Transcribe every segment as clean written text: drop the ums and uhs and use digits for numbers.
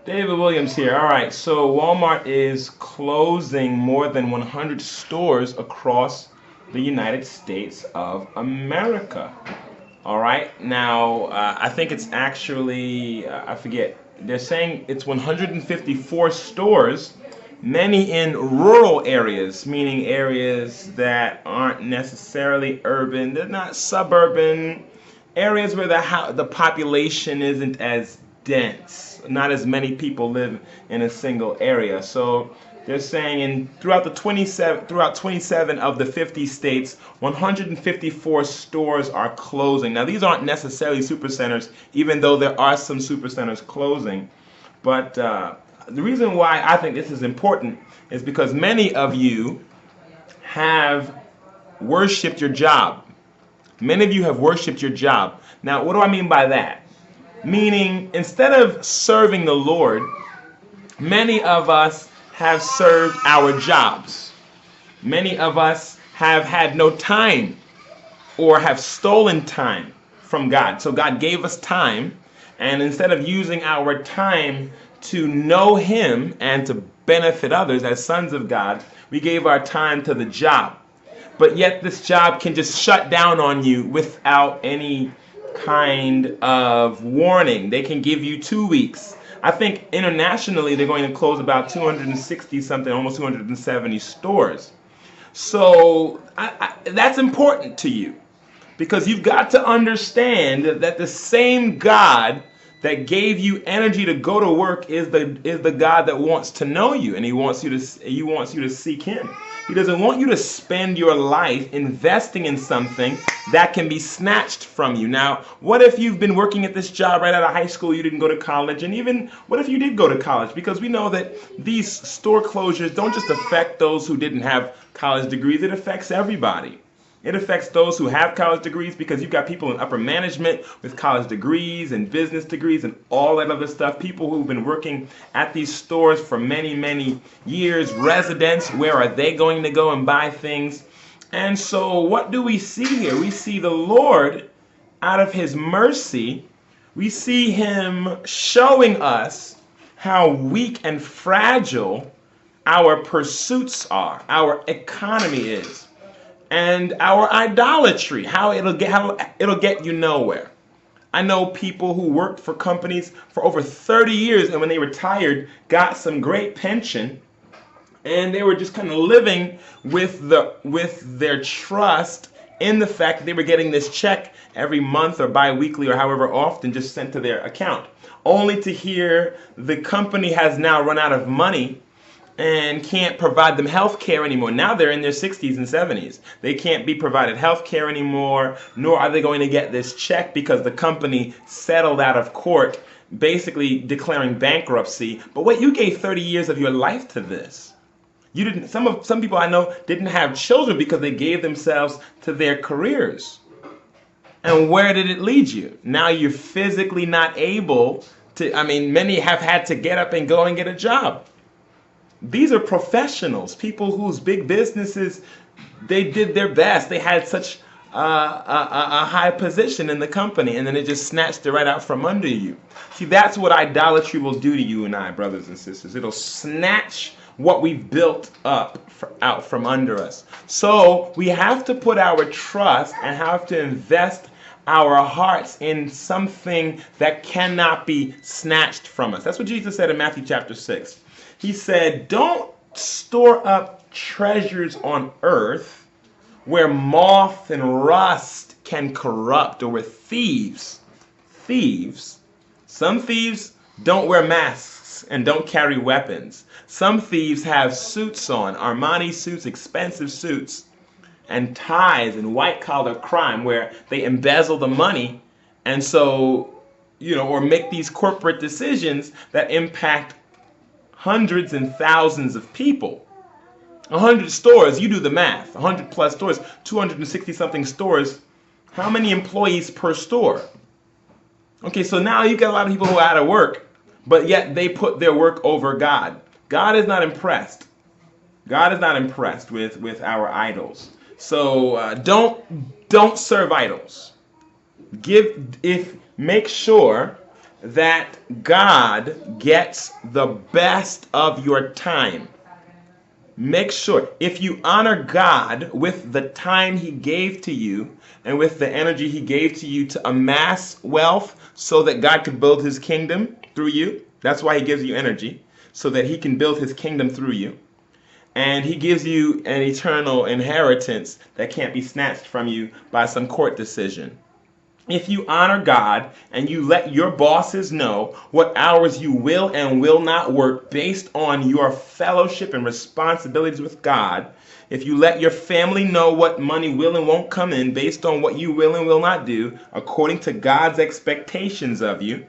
David Williams here. All right, so Walmart is closing more than 100 stores across the United States of America. All right, now I think it's actually, I forget, they're saying it's 154 stores, many in rural areas, meaning areas that aren't necessarily urban, they're not suburban, areas where the population isn't as dense. Not as many people live in a single area. So they're saying throughout 27 of the 50 states, 154 stores are closing. Now these aren't necessarily supercenters, even though there are some supercenters closing. But the reason why I think this is important is because many of you have worshipped your job. Many of you have worshipped your job. Now, what do I mean by that? Meaning, instead of serving the Lord, many of us have served our jobs. Many of us have had no time or have stolen time from God. So God gave us time, and instead of using our time to know Him and to benefit others as sons of God, we gave our time to the job. But yet this job can just shut down on you without any kind of warning. They can give you 2 weeks. I think internationally they're going to close about 260 something, almost 270 stores. So that's important to you because you've got to understand that the same God that gave you energy to go to work is the God that wants to know you, and He wants you to seek Him. He doesn't want you to spend your life investing in something that can be snatched from you. Now, what if you've been working at this job right out of high school, you didn't go to college, and even what if you did go to college? Because we know that these store closures don't just affect those who didn't have college degrees, it affects everybody. It affects those who have college degrees because you've got people in upper management with college degrees and business degrees and all that other stuff. People who've been working at these stores for many, many years. Residents, where are they going to go and buy things? And so what do we see here? We see the Lord, out of His mercy, we see Him showing us how weak and fragile our pursuits are, our economy is. And our idolatry, how it'll get you nowhere. I know people who worked for companies for over 30 years, and when they retired, got some great pension, and they were just kind of living with their trust in the fact that they were getting this check every month or bi-weekly or however often just sent to their account, only to hear the company has now run out of money and can't provide them health care anymore. Now they're in their 60s and 70s. They can't be provided health care anymore, nor are they going to get this check because the company settled out of court, basically declaring bankruptcy. But wait, you gave 30 years of your life to this. You didn't. Some people I know didn't have children because they gave themselves to their careers. And where did it lead you? Now you're physically not able to, many have had to get up and go and get a job. These are professionals, people whose big businesses, they did their best. They had such a high position in the company, and then it just snatched it right out from under you. See, that's what idolatry will do to you and I, brothers and sisters. It'll snatch what we've built up out from under us. So we have to put our trust and have to invest our hearts in something that cannot be snatched from us. That's what Jesus said in Matthew chapter 6. He said, don't store up treasures on earth where moth and rust can corrupt, or where some thieves don't wear masks and don't carry weapons. Some thieves have suits on, Armani suits, expensive suits, and ties and white-collar crime where they embezzle the money and so, or make these corporate decisions that impact hundreds and thousands of people. 100 stores, you do the math, 100 plus stores, 260 something stores. How many employees per store? Okay, so now you get a lot of people who are out of work, but yet they put their work over God. God is not impressed. God is not impressed with our idols. So don't serve idols. Make sure that God gets the best of your time. Make sure, if you honor God with the time He gave to you and with the energy He gave to you to amass wealth so that God could build His kingdom through you, that's why He gives you energy, so that He can build His kingdom through you. And He gives you an eternal inheritance that can't be snatched from you by some court decision. If you honor God and you let your bosses know what hours you will and will not work based on your fellowship and responsibilities with God, if you let your family know what money will and won't come in based on what you will and will not do according to God's expectations of you,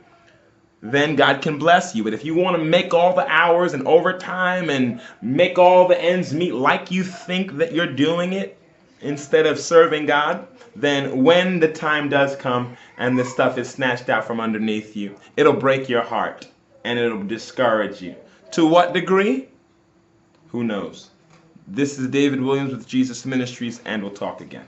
then God can bless you. But if you want to make all the hours and overtime and make all the ends meet like you think that you're doing it instead of serving God, then when the time does come and the stuff is snatched out from underneath you, it'll break your heart and it'll discourage you. To what degree? Who knows? This is David Williams with Jesus Ministries, and we'll talk again.